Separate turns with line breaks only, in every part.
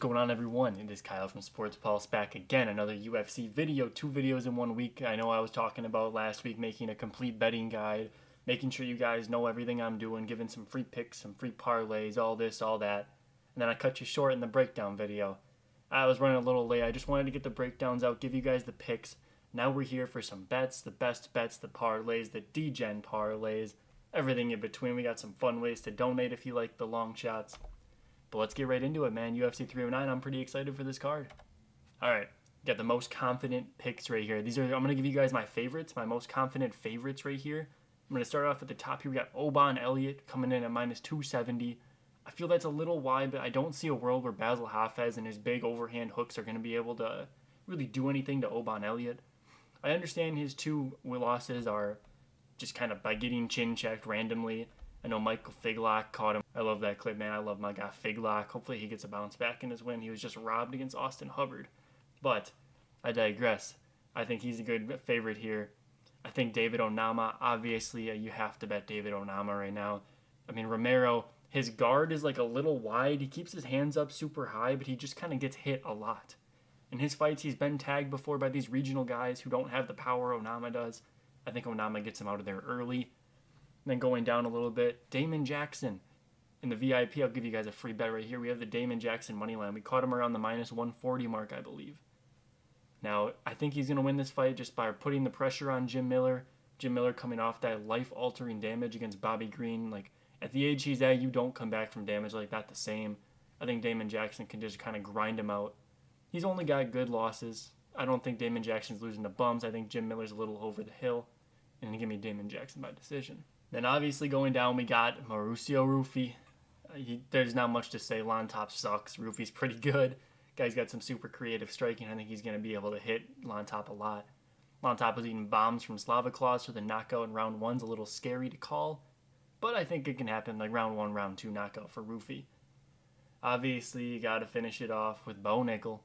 going on, everyone? It is Kyle from Sports Pulse back again. Another UFC video, 2 videos in 1 week. I know I was talking about last week making a complete betting guide, making sure you guys know everything I'm doing, giving some free picks, some free parlays, all this, all that. And then I cut you short in the breakdown video. I was running a little late. I just wanted to get the breakdowns out, give you guys the picks. Now we're here for some bets, the best bets, the parlays, the degen parlays, everything in between. We got some fun ways to donate if you like the long shots. But let's get right into it, man. UFC 309, I'm pretty excited for this card. All right, got the most confident picks right here. I'm going to give you guys my favorites, my most confident favorites right here. I'm going to start off at the top here. We got Oban Elliott coming in at minus 270. I feel that's a little wide, but I don't see a world where Basil Hafez and his big overhand hooks are going to be able to really do anything to Oban Elliott. I understand his two losses are just kind of by getting chin checked randomly. I know Michael Figlock caught him. I love that clip, man. I love my guy Figlock. Hopefully he gets a bounce back in his win. He was just robbed against Austin Hubbard. But I digress. I think he's a good favorite here. I think David Onama, obviously, you have to bet David Onama right now. I mean, Romero, his guard is like a little wide. He keeps his hands up super high, but he just kind of gets hit a lot. In his fights, he's been tagged before by these regional guys who don't have the power Onama does. I think Onama gets him out of there early. And then going down a little bit, Damon Jackson. In the VIP, I'll give you guys a free bet right here. We have the Damon Jackson money line. We caught him around the minus 140 mark, I believe. Now, I think he's going to win this fight just by putting the pressure on Jim Miller. Jim Miller coming off that life-altering damage against Bobby Green. Like, at the age he's at, you don't come back from damage like that the same. I think Damon Jackson can just kind of grind him out. He's only got good losses. I don't think Damon Jackson's losing to bums. I think Jim Miller's a little over the hill. And give me Damon Jackson by decision. Then obviously going down, we got Mauricio Rufy. There's not much to say. Lon Top sucks. Rufy's pretty good. Guy's got some super creative striking. I think he's going to be able to hit Lon Top a lot. Lon Top was eating bombs from Slava Claus, so the knockout in round one's a little scary to call. But I think it can happen, like round one, round two knockout for Rufy. Obviously, you got to finish it off with Bo Nickel.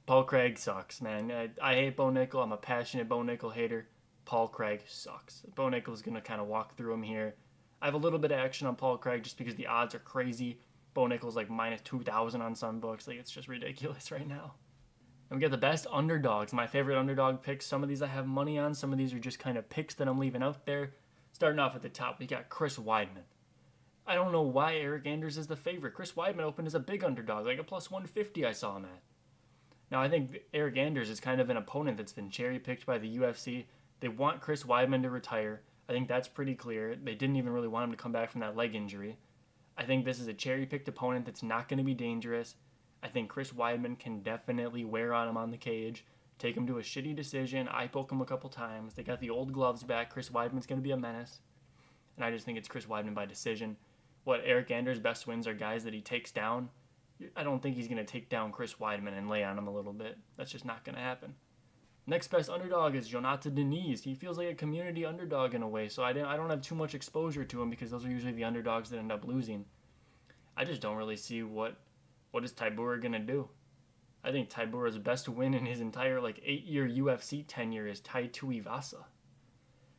Paul Craig sucks, man. I hate Bo Nickel. I'm a passionate Bo Nickel hater. Paul Craig sucks. Bo Nickel's going to kind of walk through him here. I have a little bit of action on Paul Craig just because the odds are crazy. Bo Nickel's like minus 2,000 on some books. Like, it's just ridiculous right now. And we got the best underdogs. My favorite underdog picks. Some of these I have money on. Some of these are just kind of picks that I'm leaving out there. Starting off at the top, we got Chris Weidman. I don't know why Eric Anders is the favorite. Chris Weidman opened as a big underdog, like a plus 150 I saw him at. Now, I think Eric Anders is kind of an opponent that's been cherry-picked by the UFC. They want Chris Weidman to retire. I think that's pretty clear. They didn't even really want him to come back from that leg injury. I think this is a cherry-picked opponent that's not going to be dangerous. I think Chris Weidman can definitely wear on him on the cage, take him to a shitty decision, eye poke him a couple times. They got the old gloves back. Chris Weidman's going to be a menace. And I just think it's Chris Weidman by decision. What Eric Anders' best wins are guys that he takes down. I don't think he's going to take down Chris Weidman and lay on him a little bit. That's just not going to happen. Next best underdog is Jonathan Diniz. He feels like a community underdog in a way, so I don't have too much exposure to him because those are usually the underdogs that end up losing. I just don't really see what is Tybura going to do. I think Tybura's best win in his entire 8-year UFC tenure is Tai Tuivasa.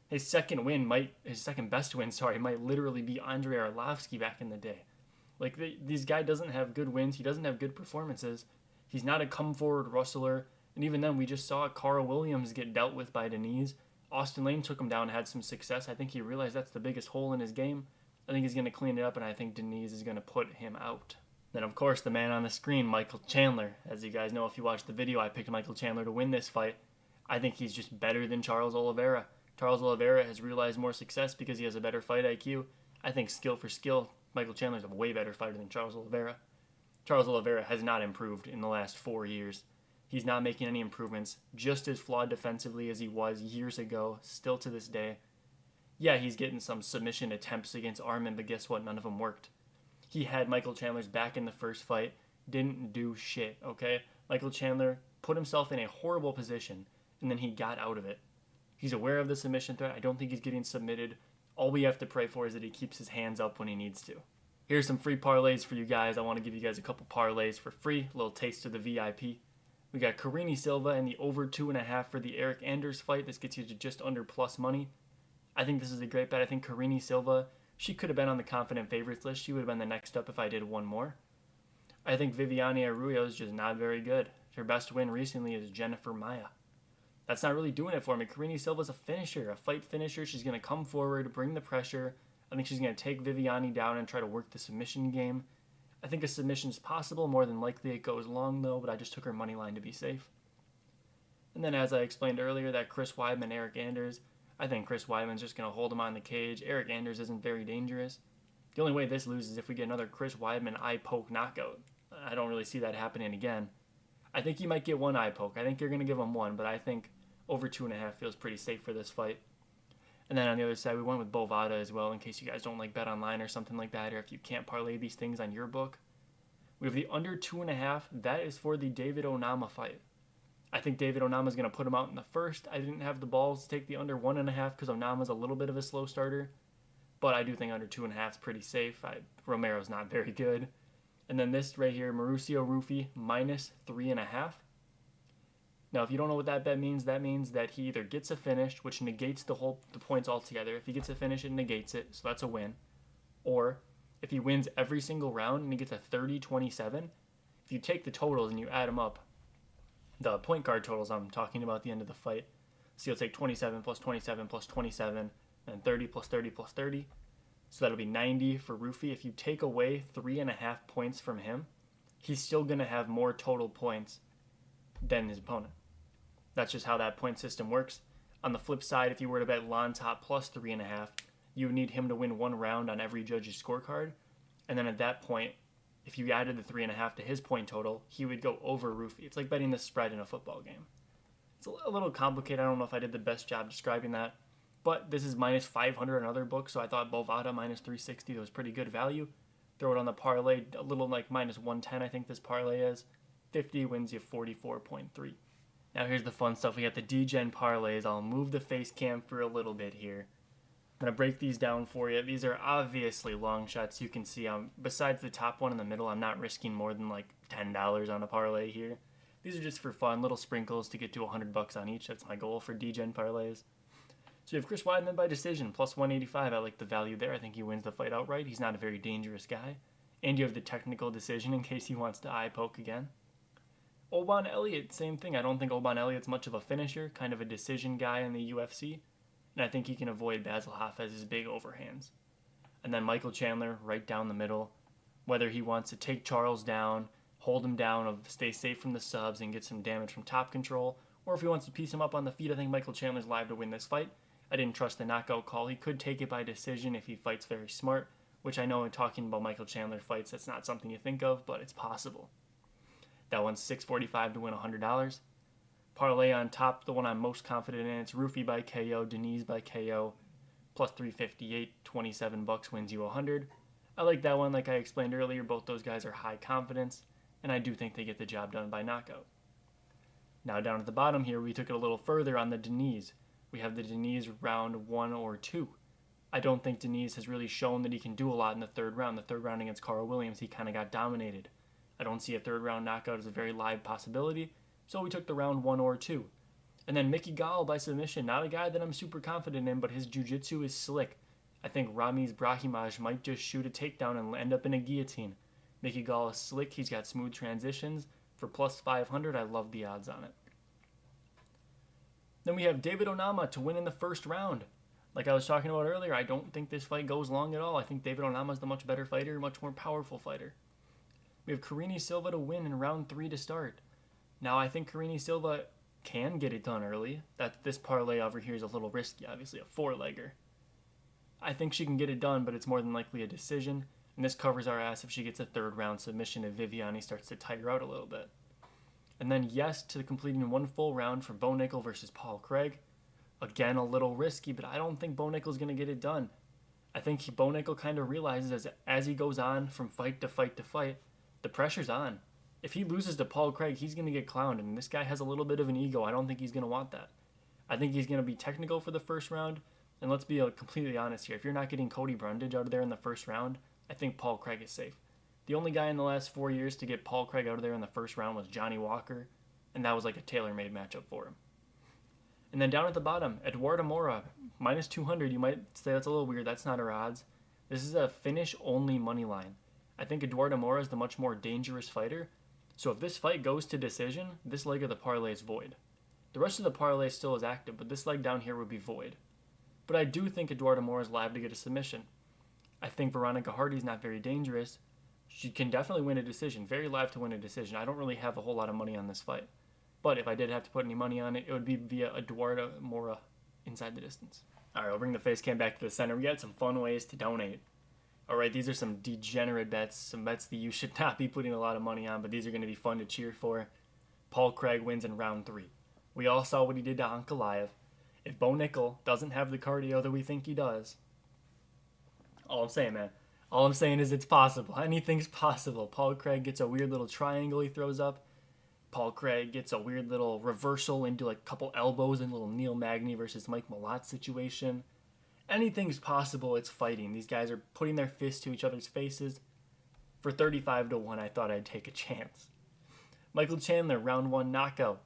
His second best win, might literally be Andrei Arlovsky back in the day. This guy doesn't have good wins. He doesn't have good performances. He's not a come-forward wrestler. And even then, we just saw Carl Williams get dealt with by Diniz. Austin Lane took him down and had some success. I think he realized that's the biggest hole in his game. I think he's going to clean it up, and I think Diniz is going to put him out. Then, of course, the man on the screen, Michael Chandler. As you guys know, if you watched the video, I picked Michael Chandler to win this fight. I think he's just better than Charles Oliveira. Charles Oliveira has realized more success because he has a better fight IQ. I think skill for skill, Michael Chandler's a way better fighter than Charles Oliveira. Charles Oliveira has not improved in the last 4 years. He's not making any improvements, just as flawed defensively as he was years ago, still to this day. Yeah, he's getting some submission attempts against Arman, but guess what? None of them worked. He had Michael Chandler's back in the first fight, didn't do shit, okay? Michael Chandler put himself in a horrible position, and then he got out of it. He's aware of the submission threat. I don't think he's getting submitted. All we have to pray for is that he keeps his hands up when he needs to. Here's some free parlays for you guys. I want to give you guys a couple parlays for free, a little taste of the VIP. We got Carini Silva and the over 2.5 for the Eric Anders fight. This gets you to just under plus money. I think this is a great bet. I think Carini Silva, she could have been on the confident favorites list. She would have been the next up if I did one more. I think Viviane Arroyo is just not very good. Her best win recently is Jennifer Maia. That's not really doing it for me. Karine Silva's a finisher, a fight finisher. She's going to come forward, bring the pressure. I think she's going to take Viviane down and try to work the submission game. I think a submission is possible. More than likely it goes long, though, but I just took her money line to be safe. And then, as I explained earlier, that Chris Weidman, Eric Anders, I think Chris Weidman's just going to hold him on the cage. Eric Anders isn't very dangerous. The only way this loses is if we get another Chris Weidman eye poke knockout. I don't really see that happening again. I think he might get one eye poke. I think you're going to give him one, but I think over 2.5 feels pretty safe for this fight. And then on the other side, we went with Bovada as well, in case you guys don't like bet online or something like that, or if you can't parlay these things on your book. We have the under 2.5. That is for the David Onama fight. I think David Onama is going to put him out in the first. I didn't have the balls to take the under 1.5 because Onama's a little bit of a slow starter. But I do think under 2.5 is pretty safe. Romero's not very good. And then this right here, Mauricio Rufy, minus 3.5. Now, if you don't know what that bet means, that means that he either gets a finish, which negates the points altogether. If he gets a finish, it negates it, so that's a win. Or if he wins every single round and he gets a 30-27, if you take the totals and you add them up, the point guard totals I'm talking about at the end of the fight, so you'll take 27 plus 27 plus 27, and 30 plus 30 plus 30. So that'll be 90 for Rufy. If you take away 3.5 points from him, he's still going to have more total points than his opponent. That's just how that point system works. On the flip side, if you were to bet Lon Top plus 3.5, you would need him to win one round on every judge's scorecard. And then at that point, if you added the 3.5 to his point total, he would go over Rufy. It's like betting the spread in a football game. It's a little complicated. I don't know if I did the best job describing that. But this is minus 500 in other books, so I thought Bovada minus 360 was pretty good value. Throw it on the parlay, a little like minus 110 I think this parlay is. 50 wins you 44.3. Now here's the fun stuff. We got the D-Gen parlays. I'll move the face cam for a little bit here. I'm going to break these down for you. These are obviously long shots. You can see besides the top one in the middle, I'm not risking more than like $10 on a parlay here. These are just for fun, little sprinkles to get to $100 on each. That's my goal for D-Gen parlays. So you have Chris Weidman by decision, plus 185. I like the value there. I think he wins the fight outright. He's not a very dangerous guy. And you have the technical decision in case he wants to eye poke again. Oban Elliott, same thing. I don't think Oban Elliott's much of a finisher, kind of a decision guy in the UFC. And I think he can avoid Basil Hafez's big overhands. And then Michael Chandler, right down the middle. Whether he wants to take Charles down, hold him down, stay safe from the subs, and get some damage from top control, or if he wants to piece him up on the feet, I think Michael Chandler's live to win this fight. I didn't trust the knockout call. He could take it by decision if he fights very smart, which I know in talking about Michael Chandler fights, that's not something you think of, but it's possible. That one's $645 to win $100. Parlay on top, the one I'm most confident in, it's Rufy by KO, Denise by KO, plus 358, $27 wins you 100. I like that one, like I explained earlier. Both those guys are high confidence, and I do think they get the job done by knockout. Now down at the bottom here, we took it a little further on the Denise. We have the Denise round 1 or 2. I don't think Denise has really shown that he can do a lot in the third round. The third round against Carl Williams, he kind of got dominated. I don't see a third round knockout as a very live possibility, so we took the round 1 or 2. And then Mickey Gall by submission, not a guy that I'm super confident in, but his jiu-jitsu is slick. I think Ramiz Brahimaj might just shoot a takedown and end up in a guillotine. Mickey Gall is slick, he's got smooth transitions. For plus 500, I love the odds on it. Then we have David Onama to win in the first round. Like I was talking about earlier, I don't think this fight goes long at all. I think David Onama is the much better fighter, much more powerful fighter. We have Karine Silva to win in round 3 to start. Now, I think Karine Silva can get it done early. This parlay over here is a little risky, obviously, a 4-legger. I think she can get it done, but it's more than likely a decision. And this covers our ass if she gets a third round submission if Viviane starts to tire out a little bit. And then yes to completing one full round for Bo Nickel versus Paul Craig. Again, a little risky, but I don't think Bo Nickel's going to get it done. I think Bo Nickel kind of realizes as he goes on from fight to fight to fight, the pressure's on. If he loses to Paul Craig, he's going to get clowned, and this guy has a little bit of an ego. I don't think he's going to want that. I think he's going to be technical for the first round, and let's be completely honest here. If you're not getting Cody Brundage out of there in the first round, I think Paul Craig is safe. The only guy in the last 4 years to get Paul Craig out of there in the first round was Johnny Walker, and that was like a tailor-made matchup for him. And then down at the bottom, Eduardo Mora, minus 200. You might say that's a little weird. That's not our odds. This is a finish-only money line. I think Eduardo Mora is the much more dangerous fighter. So if this fight goes to decision, this leg of the parlay is void. The rest of the parlay still is active, but this leg down here would be void. But I do think Eduardo Mora is live to get a submission. I think Veronica Hardy's not very dangerous. She can definitely win a decision. Very live to win a decision. I don't really have a whole lot of money on this fight. But if I did have to put any money on it, it would be via Eduardo Mora inside the distance. All right, I'll bring the face cam back to the center. We got some fun ways to donate. All right, these are some degenerate bets, some bets that you should not be putting a lot of money on, but these are going to be fun to cheer for. Paul Craig wins in round 3. We all saw what he did to Ankalaev. If Bo Nickel doesn't have the cardio that we think he does, all I'm saying, man, all I'm saying is it's possible. Anything's possible. Paul Craig gets a weird little triangle he throws up. Paul Craig gets a weird little reversal into like a couple elbows and a little Neil Magny versus Mike Malott situation. Anything's possible. It's fighting. These guys are putting their fists to each other's faces. For 35-1, I thought I'd take a chance. Michael Chandler, round 1 knockout.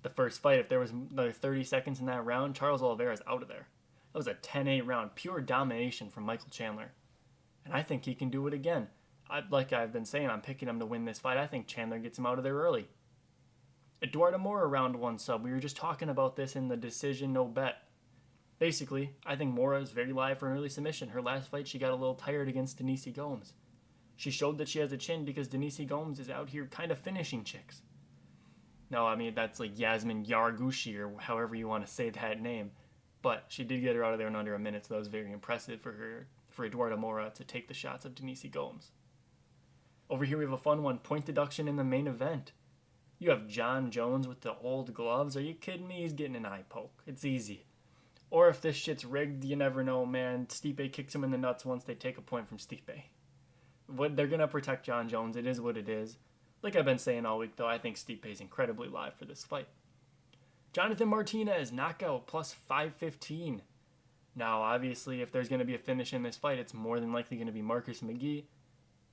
The first fight, if there was another 30 seconds in that round, Charles Oliveira's out of there. That was a 10-8 round, pure domination from Michael Chandler. And I think he can do it again. Like I've been saying, I'm picking him to win this fight. I think Chandler gets him out of there early. Eduardo Mora, round 1 sub. We were just talking about this in the decision no bet. Basically, I think Mora is very live for an early submission. Her last fight, she got a little tired against Denise Gomes. She showed that she has a chin because Denise Gomes is out here kind of finishing chicks. No, I mean, that's like Yasmin Yargushi or however you want to say that name. But she did get her out of there in under a minute, so that was very impressive for Eduardo Mora to take the shots of Denise Gomes. Over here we have a fun one, point deduction in the main event. You have John Jones with the old gloves. Are you kidding me? He's getting an eye poke. It's easy. Or if this shit's rigged, you never know, man. Stipe kicks him in the nuts once they take a point from Stipe. They're going to protect John Jones. It is what it is. Like I've been saying all week, though, I think Stipe is incredibly live for this fight. Jonathan Martinez, knockout, plus 515. Now, obviously, if there's going to be a finish in this fight, it's more than likely going to be Marcus McGee.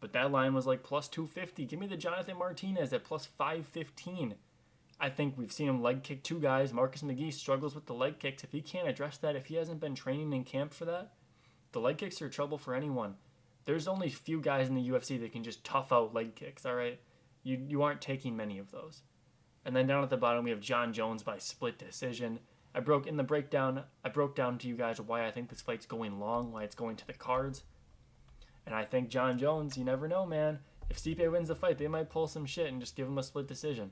But that line was like plus 250. Give me the Jonathan Martinez at plus 515. I think we've seen him leg kick 2 guys. Marcus McGee struggles with the leg kicks. If he can't address that, if he hasn't been training in camp for that, the leg kicks are trouble for anyone. There's only a few guys in the UFC that can just tough out leg kicks, all right? You aren't taking many of those. And then down at the bottom, we have John Jones by split decision. I broke down to you guys why I think this fight's going long, why it's going to the cards. And I think John Jones, you never know, man. If Stipe wins the fight, they might pull some shit and just give him a split decision.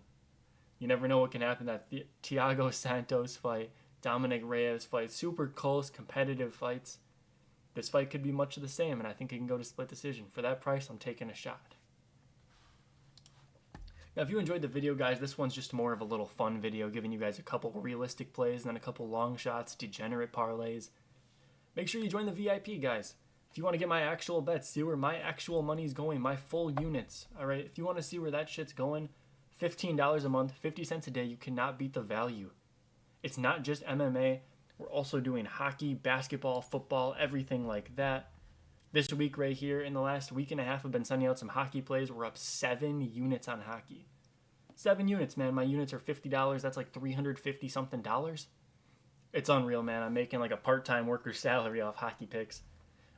You never know what can happen. That Thiago Santos fight, Dominic Reyes fight, super close, competitive fights. This fight could be much of the same, and I think it can go to split decision. For that price, I'm taking a shot. Now, if you enjoyed the video, guys, this one's just more of a little fun video, giving you guys a couple realistic plays and then a couple long shots, degenerate parlays. Make sure you join the VIP, guys. If you want to get my actual bets, see where my actual money's going, my full units, all right? If you want to see where that shit's going, $15 a month, 50 cents a day, you cannot beat the value. It's not just MMA. We're also doing hockey, basketball, football, everything like that. This week right here, in the last week and a half, I've been sending out some hockey plays. We're up 7 units on hockey. 7 units, man. My units are $50. That's like $350 something dollars. It's unreal, man. I'm making like a part-time worker's salary off hockey picks.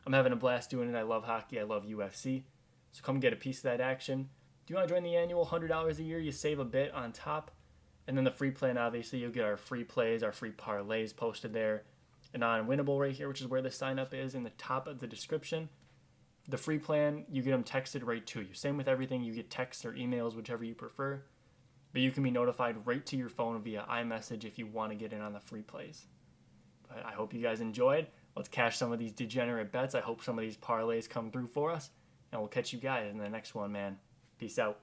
I'm having a blast doing it. I love hockey. I love UFC. So come get a piece of that action. Do you want to join the annual $100 a year? You save a bit on top. And then the free plan, obviously, you'll get our free plays, our free parlays posted there. And on Winnable right here, which is where the sign up is in the top of the description. The free plan, you get them texted right to you. Same with everything. You get texts or emails, whichever you prefer. But you can be notified right to your phone via iMessage if you want to get in on the free plays. But I hope you guys enjoyed. Let's cash some of these degenerate bets. I hope some of these parlays come through for us. And we'll catch you guys in the next one, man. Peace out.